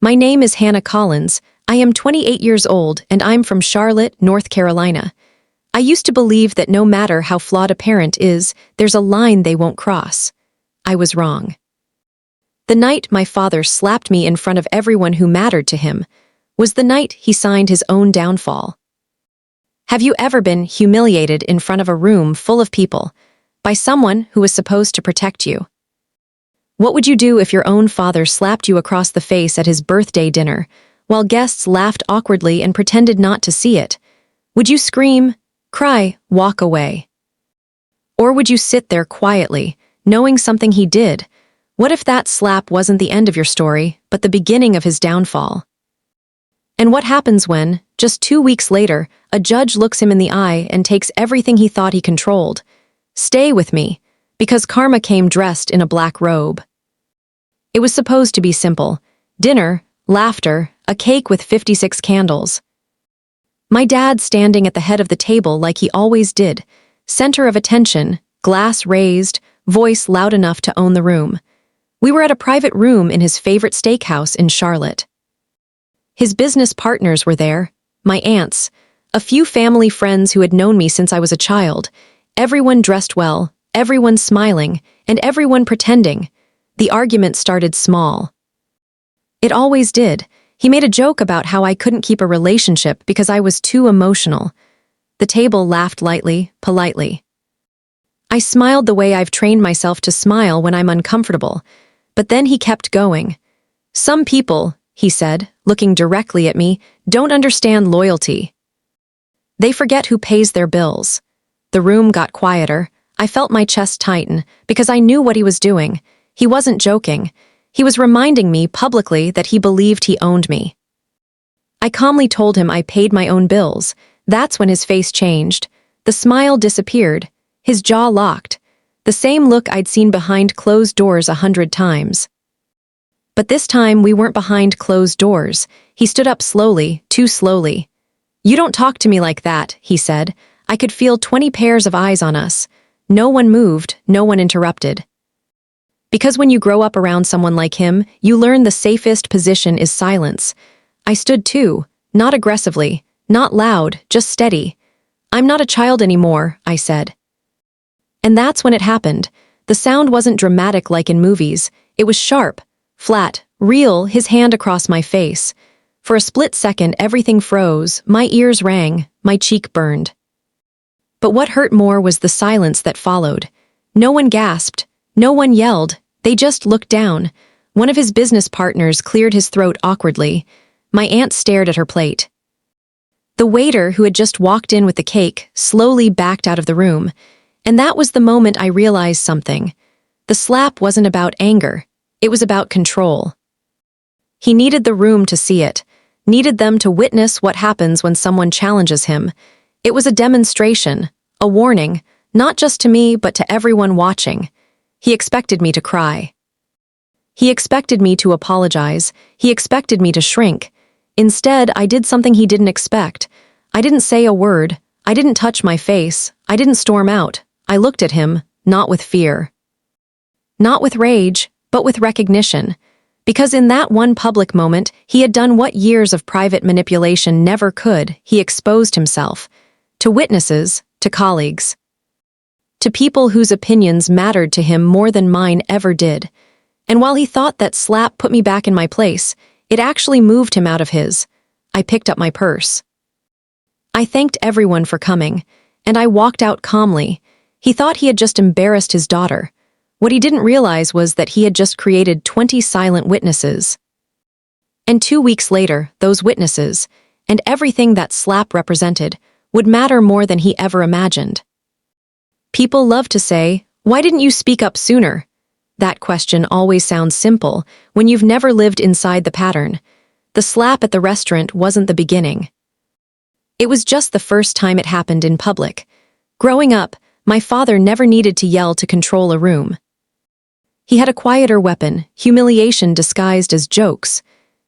My name is Hannah Collins. I am 28 years old and I'm from Charlotte, North Carolina. I used to believe that no matter how flawed a parent is, there's a line they won't cross. I was wrong. The night my father slapped me in front of everyone who mattered to him was the night he signed his own downfall. Have you ever been humiliated in front of a room full of people by someone who was supposed to protect you? What would you do if your own father slapped you across the face at his birthday dinner while guests laughed awkwardly and pretended not to see it? Would you scream, cry, walk away? Or would you sit there quietly, knowing something he did? What if that slap wasn't the end of your story, but the beginning of his downfall? And what happens when, just 2 weeks later, a judge looks him in the eye and takes everything he thought he controlled? Stay with me, because karma came dressed in a black robe. It was supposed to be simple: dinner, laughter, a cake with 56 candles. My dad standing at the head of the table like he always did, center of attention, glass raised, voice loud enough to own the room. We were at a private room in his favorite steakhouse in Charlotte. His business partners were there, my aunts, a few family friends who had known me since I was a child, everyone dressed well, everyone smiling, and everyone pretending. The argument started small. It always did. He made a joke about how I couldn't keep a relationship because I was too emotional. The table laughed lightly, politely. I smiled the way I've trained myself to smile when I'm uncomfortable, but then he kept going. Some people, he said, looking directly at me, don't understand loyalty. They forget who pays their bills. The room got quieter. I felt my chest tighten because I knew what he was doing. He wasn't joking. He was reminding me publicly that he believed he owned me. I calmly told him I paid my own bills. That's when his face changed. The smile disappeared. His jaw locked. The same look I'd seen behind closed doors 100 times. But this time we weren't behind closed doors. He stood up slowly, too slowly. "You don't talk to me like that," he said. I could feel 20 pairs of eyes on us. No one moved, no one interrupted. Because when you grow up around someone like him, you learn the safest position is silence. I stood too, not aggressively, not loud, just steady. "I'm not a child anymore," I said. And that's when it happened. The sound wasn't dramatic like in movies. It was sharp, flat, real, his hand across my face. For a split second, everything froze, my ears rang, my cheek burned. But what hurt more was the silence that followed. No one gasped, no one yelled, they just looked down. One of his business partners cleared his throat awkwardly. My aunt stared at her plate. The waiter, who had just walked in with the cake, slowly backed out of the room. And that was the moment I realized something. The slap wasn't about anger. It was about control. He needed the room to see it, needed them to witness what happens when someone challenges him. It was a demonstration, a warning, not just to me but to everyone watching. He expected me to cry. He expected me to apologize. He expected me to shrink. Instead, I did something he didn't expect. I didn't say a word. I didn't touch my face. I didn't storm out. I looked at him, not with fear. Not with rage, but with recognition. Because in that one public moment, he had done what years of private manipulation never could. He exposed himself. To witnesses, to colleagues. To people whose opinions mattered to him more than mine ever did. And while he thought that slap put me back in my place, it actually moved him out of his. I picked up my purse. I thanked everyone for coming, and I walked out calmly. He thought he had just embarrassed his daughter. What he didn't realize was that he had just created 20 silent witnesses. And 2 weeks later, those witnesses, and everything that slap represented, would matter more than he ever imagined. People love to say, "Why didn't you speak up sooner?" That question always sounds simple when you've never lived inside the pattern. The slap at the restaurant wasn't the beginning. It was just the first time it happened in public. Growing up, my father never needed to yell to control a room. He had a quieter weapon, humiliation disguised as jokes.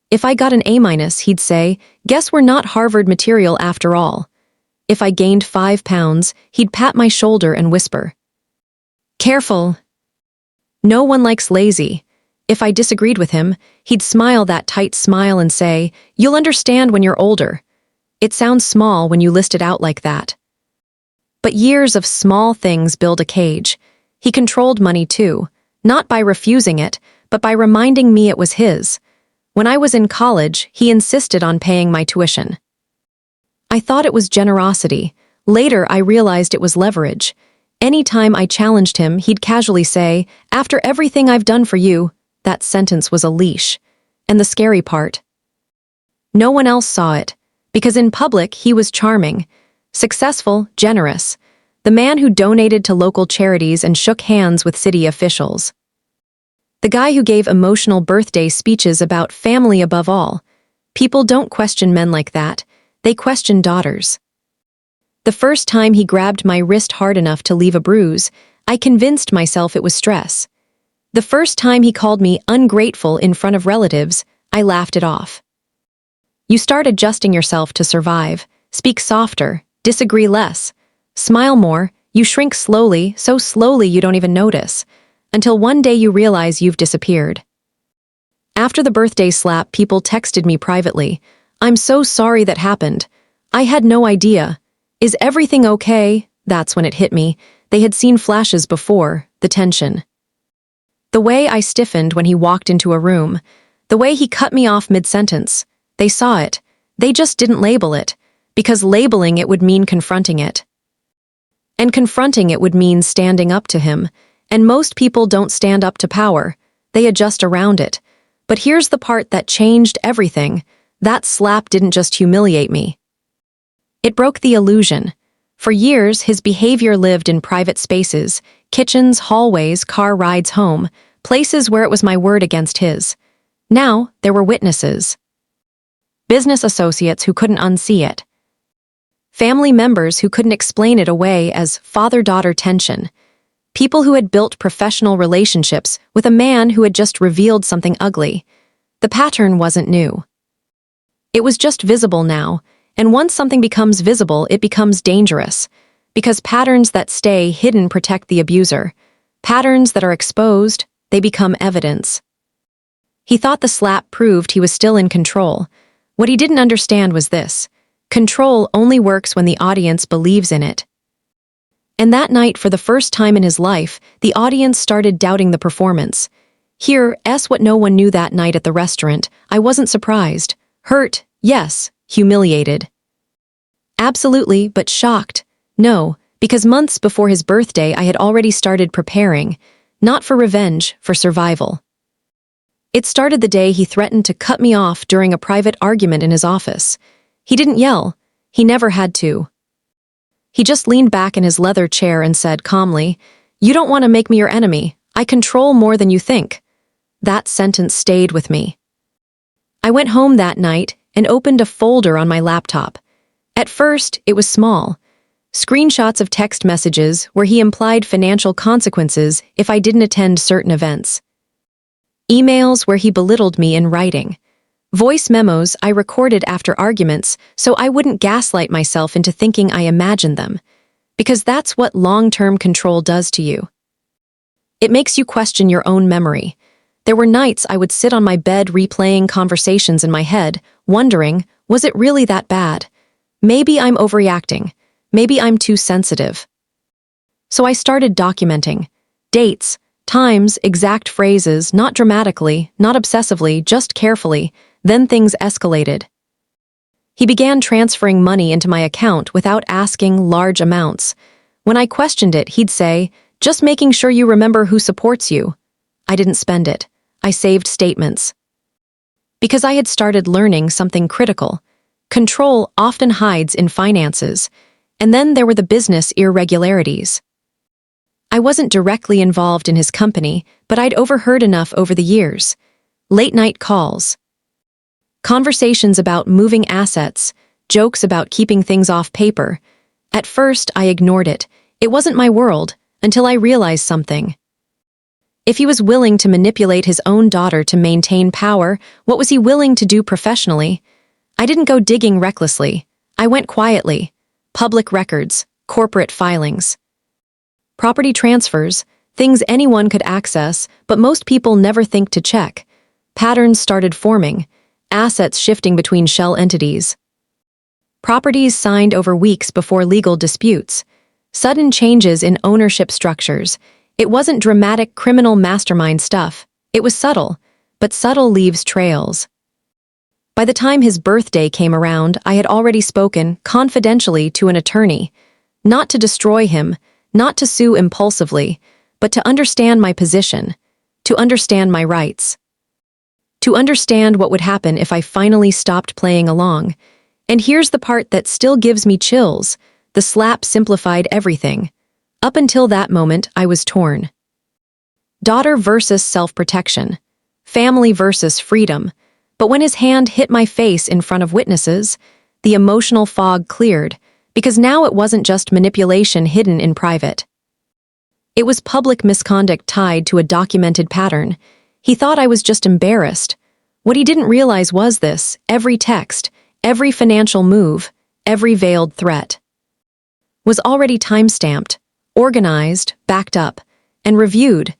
If I got an A-, he'd say, "Guess we're not Harvard material after all." If I gained 5 pounds, he'd pat my shoulder and whisper, "Careful. No one likes lazy." If I disagreed with him, he'd smile that tight smile and say, "You'll understand when you're older." It sounds small when you list it out like that. But years of small things build a cage. He controlled money too, not by refusing it, but by reminding me it was his. When I was in college, he insisted on paying my tuition. I thought it was generosity. Later, I realized it was leverage. Anytime I challenged him, he'd casually say, "After everything I've done for you," that sentence was a leash. And the scary part, no one else saw it, because in public he was charming, successful, generous, the man who donated to local charities and shook hands with city officials. The guy who gave emotional birthday speeches about family above all. People don't question men like that, they question daughters. The first time he grabbed my wrist hard enough to leave a bruise, I convinced myself it was stress. The first time he called me ungrateful in front of relatives, I laughed it off. You start adjusting yourself to survive, speak softer, disagree less, smile more, you shrink slowly, so slowly you don't even notice, until one day you realize you've disappeared. After the birthday slap, people texted me privately, "I'm so sorry that happened. I had no idea. Is everything okay?" That's when it hit me. They had seen flashes before, the tension. The way I stiffened when he walked into a room, the way he cut me off mid-sentence. They saw it. They just didn't label it, because labeling it would mean confronting it. And confronting it would mean standing up to him, and most people don't stand up to power. They adjust around it. But here's the part that changed everything. That slap didn't just humiliate me. It broke the illusion. For years, his behavior lived in private spaces, kitchens, hallways, car rides home, places where it was my word against his. Now, there were witnesses. Business associates who couldn't unsee it. Family members who couldn't explain it away as father-daughter tension. People who had built professional relationships with a man who had just revealed something ugly. The pattern wasn't new. It was just visible now, and once something becomes visible, it becomes dangerous, because patterns that stay hidden protect the abuser. Patterns that are exposed, they become evidence. He thought the slap proved he was still in control. What he didn't understand was this: control only works when the audience believes in it. And that night, for the first time in his life, the audience started doubting the performance. Here's what no one knew that night at the restaurant. I wasn't surprised. Hurt, yes. Humiliated. Absolutely, but shocked. No, because months before his birthday I had already started preparing, not for revenge, for survival. It started the day he threatened to cut me off during a private argument in his office. He didn't yell. He never had to. He just leaned back in his leather chair and said calmly, "You don't want to make me your enemy. I control more than you think." That sentence stayed with me. I went home that night and opened a folder on my laptop. At first, it was small. Screenshots of text messages where he implied financial consequences if I didn't attend certain events. Emails where he belittled me in writing. Voice memos I recorded after arguments so I wouldn't gaslight myself into thinking I imagined them. Because that's what long-term control does to you. It makes you question your own memory. There were nights I would sit on my bed replaying conversations in my head, wondering, was it really that bad? Maybe I'm overreacting. Maybe I'm too sensitive. So I started documenting. Dates, times, exact phrases, not dramatically, not obsessively, just carefully. Then things escalated. He began transferring money into my account without asking large amounts. When I questioned it, he'd say, "Just making sure you remember who supports you." I didn't spend it. I saved statements. Because I had started learning something critical. Control often hides in finances. And then there were the business irregularities. I wasn't directly involved in his company, but I'd overheard enough over the years. Late-night calls. Conversations about moving assets, jokes about keeping things off paper. At first, I ignored it. It wasn't my world, until I realized something. If he was willing to manipulate his own daughter to maintain power, what was he willing to do professionally? I didn't go digging recklessly. I went quietly. Public records, corporate filings. Property transfers, things anyone could access, but most people never think to check. Patterns started forming, assets shifting between shell entities. Properties signed over weeks before legal disputes. Sudden changes in ownership structures. It wasn't dramatic criminal mastermind stuff. It was subtle, but subtle leaves trails. By the time his birthday came around, I had already spoken, confidentially, to an attorney. Not to destroy him, not to sue impulsively, but to understand my position, to understand my rights. To understand what would happen if I finally stopped playing along. And here's the part that still gives me chills. The slap simplified everything. Up until that moment, I was torn. Daughter versus self-protection. Family versus freedom. But when his hand hit my face in front of witnesses, the emotional fog cleared, because now it wasn't just manipulation hidden in private. It was public misconduct tied to a documented pattern. He thought I was just embarrassed. What he didn't realize was this: every text, every financial move, every veiled threat was already time-stamped, organized, backed up, and reviewed.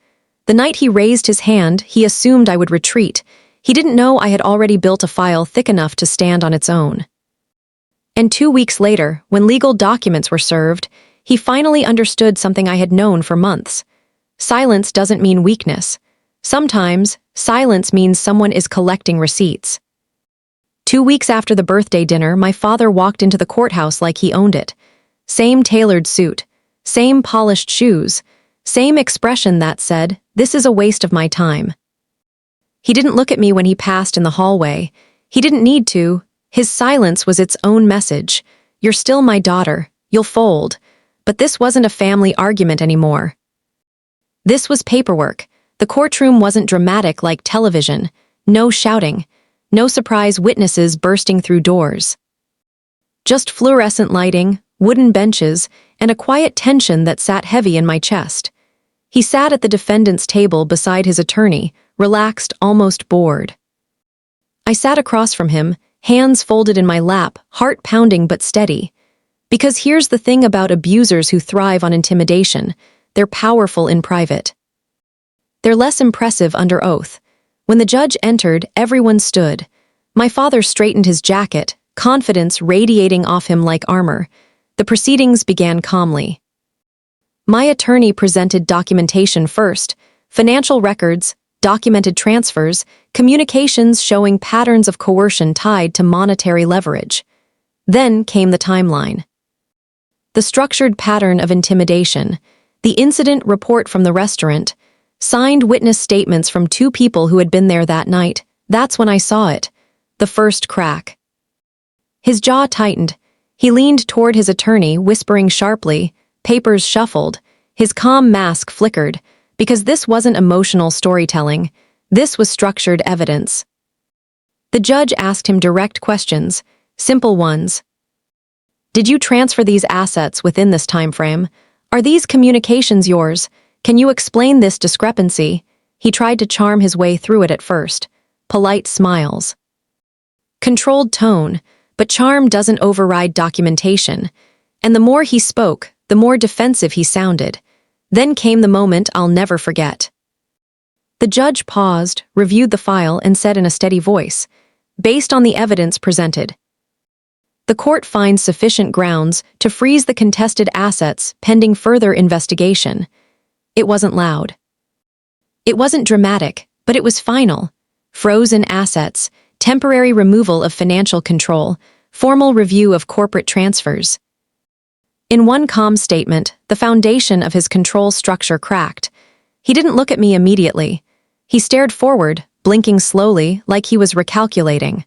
The night he raised his hand, he assumed I would retreat. He didn't know I had already built a file thick enough to stand on its own. And 2 weeks later, when legal documents were served, he finally understood something I had known for months. Silence doesn't mean weakness. Sometimes, silence means someone is collecting receipts. 2 weeks after the birthday dinner, my father walked into the courthouse like he owned it. Same tailored suit, same polished shoes, same expression that said, "This is a waste of my time." He didn't look at me when he passed in the hallway. He didn't need to. His silence was its own message. "You're still my daughter. You'll fold." But this wasn't a family argument anymore. This was paperwork. The courtroom wasn't dramatic like television. No shouting. No surprise witnesses bursting through doors. Just fluorescent lighting, wooden benches, and a quiet tension that sat heavy in my chest. He sat at the defendant's table beside his attorney, relaxed, almost bored. I sat across from him, hands folded in my lap, heart pounding but steady. Because here's the thing about abusers who thrive on intimidation: they're powerful in private. They're less impressive under oath. When the judge entered, everyone stood. My father straightened his jacket, confidence radiating off him like armor. The proceedings began calmly. My attorney presented documentation first: financial records, documented transfers, communications showing patterns of coercion tied to monetary leverage. Then came the timeline. The structured pattern of intimidation, the incident report from the restaurant, signed witness statements from 2 people who had been there that night. That's when I saw it. The first crack. His jaw tightened. He leaned toward his attorney, whispering sharply. Papers shuffled. His calm mask flickered. Because this wasn't emotional storytelling. This was structured evidence. The judge asked him direct questions, simple ones. Did you transfer these assets within this time frame? Are these communications yours? Can you explain this discrepancy? He tried to charm his way through it at first. Polite smiles. Controlled tone, but charm doesn't override documentation. And the more he spoke, the more defensive he sounded. Then came the moment I'll never forget. The judge paused, reviewed the file, and said in a steady voice, "Based on the evidence presented, the court finds sufficient grounds to freeze the contested assets pending further investigation." It wasn't loud. It wasn't dramatic, but it was final. Frozen assets, temporary removal of financial control, formal review of corporate transfers. In one calm statement, the foundation of his control structure cracked. He didn't look at me immediately. He stared forward, blinking slowly, like he was recalculating.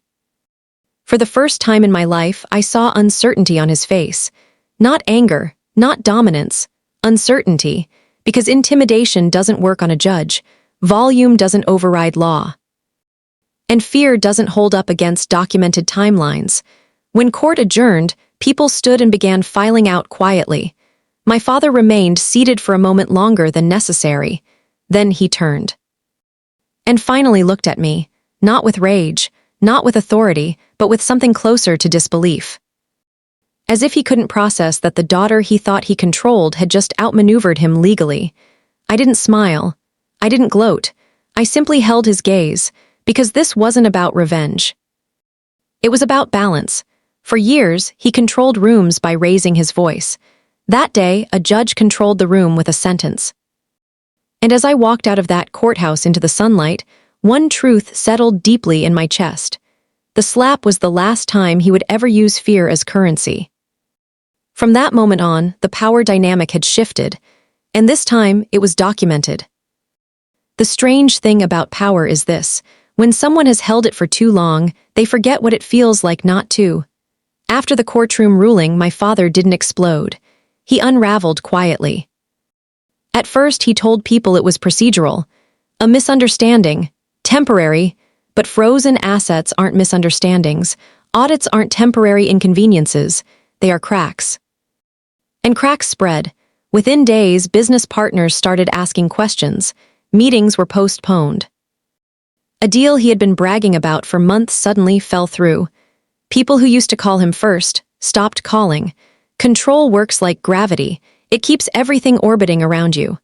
For the first time in my life, I saw uncertainty on his face. Not anger, not dominance, uncertainty, because intimidation doesn't work on a judge. Volume doesn't override law. And fear doesn't hold up against documented timelines. When court adjourned, people stood and began filing out quietly. My father remained seated for a moment longer than necessary. Then he turned. And finally looked at me, not with rage, not with authority, but with something closer to disbelief. As if he couldn't process that the daughter he thought he controlled had just outmaneuvered him legally. I didn't smile. I didn't gloat. I simply held his gaze, because this wasn't about revenge. It was about balance. For years, he controlled rooms by raising his voice. That day, a judge controlled the room with a sentence. And as I walked out of that courthouse into the sunlight, one truth settled deeply in my chest. The slap was the last time he would ever use fear as currency. From that moment on, the power dynamic had shifted, and this time it was documented. The strange thing about power is this: when someone has held it for too long, they forget what it feels like not to. After the courtroom ruling, my father didn't explode. He unraveled quietly. At first, he told people it was procedural, a misunderstanding, temporary, but frozen assets aren't misunderstandings. Audits aren't temporary inconveniences, they are cracks. And cracks spread. Within days, business partners started asking questions. Meetings were postponed. A deal he had been bragging about for months suddenly fell through. People who used to call him first stopped calling. Control works like gravity. It keeps everything orbiting around you.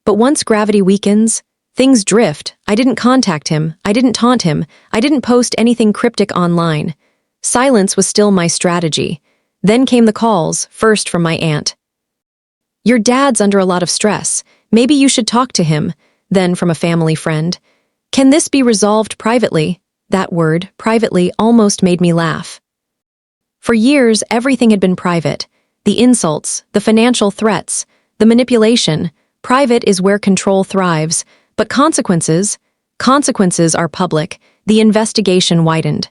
But once gravity weakens, things drift. I didn't contact him. I didn't taunt him. I didn't post anything cryptic online. Silence was still my strategy. Then came the calls, first from my aunt. "Your dad's under a lot of stress. Maybe you should talk to him." Then from a family friend. "Can this be resolved privately?" That word, privately, almost made me laugh. For years, everything had been private. The insults, the financial threats, the manipulation. Private is where control thrives. But consequences are public. The investigation widened.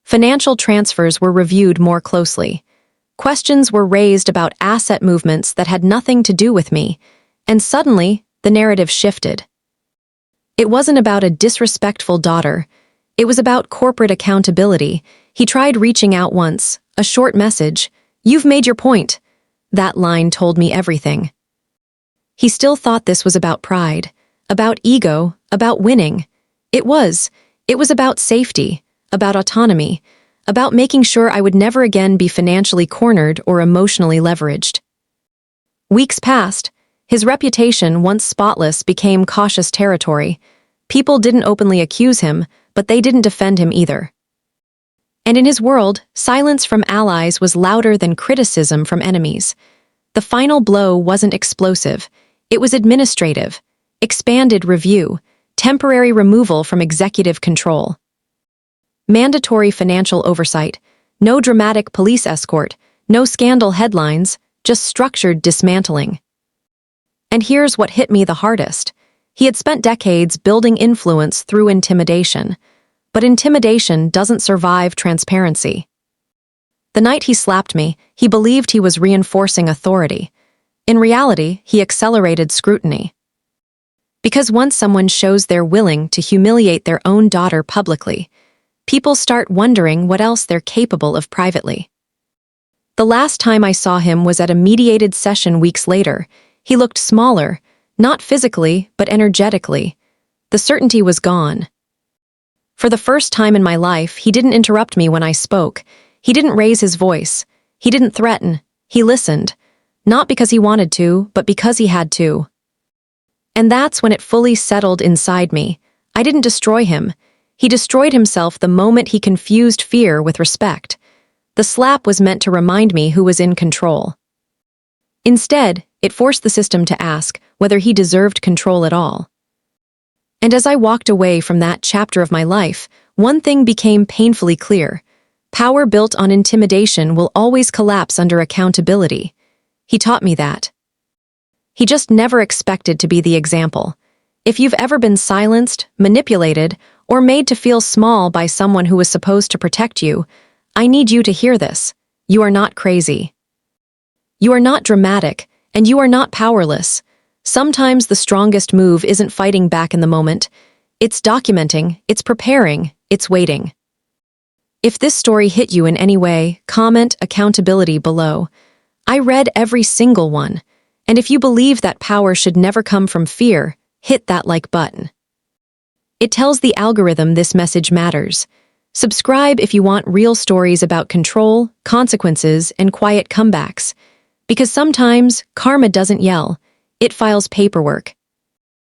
Financial transfers were reviewed more closely. Questions were raised about asset movements that had nothing to do with me. And suddenly, the narrative shifted. It wasn't about a disrespectful daughter. It was about corporate accountability. He tried reaching out once, a short message. "You've made your point." That line told me everything. He still thought this was about pride, about ego, about winning. It was about safety, about autonomy, about making sure I would never again be financially cornered or emotionally leveraged. Weeks passed. His reputation, once spotless, became cautious territory. People didn't openly accuse him, but they didn't defend him either. And in his world, silence from allies was louder than criticism from enemies. The final blow wasn't explosive. It was administrative. Expanded review. Temporary removal from executive control. Mandatory financial oversight. No dramatic police escort. No scandal headlines. Just structured dismantling. And here's what hit me the hardest. He had spent decades building influence through intimidation. But intimidation doesn't survive transparency. The night he slapped me, he believed he was reinforcing authority. In reality, he accelerated scrutiny. Because once someone shows they're willing to humiliate their own daughter publicly, people start wondering what else they're capable of privately. The last time I saw him was at a mediated session weeks later. He looked smaller, not physically, but energetically. The certainty was gone. For the first time in my life, he didn't interrupt me when I spoke. He didn't raise his voice. He didn't threaten. He listened. Not because he wanted to, but because he had to. And that's when it fully settled inside me. I didn't destroy him. He destroyed himself the moment he confused fear with respect. The slap was meant to remind me who was in control. Instead, it forced the system to ask whether he deserved control at all. And as I walked away from that chapter of my life, one thing became painfully clear. Power built on intimidation will always collapse under accountability. He taught me that. He just never expected to be the example. If you've ever been silenced, manipulated, or made to feel small by someone who was supposed to protect you, I need you to hear this. You are not crazy. You are not dramatic, and you are not powerless. Sometimes the strongest move isn't fighting back in the moment. It's documenting, it's preparing, it's waiting. If this story hit you in any way, comment accountability below. I read every single one. And if you believe that power should never come from fear, hit that like button. It tells the algorithm this message matters. Subscribe if you want real stories about control, consequences, and quiet comebacks. Because sometimes, karma doesn't yell. It files paperwork,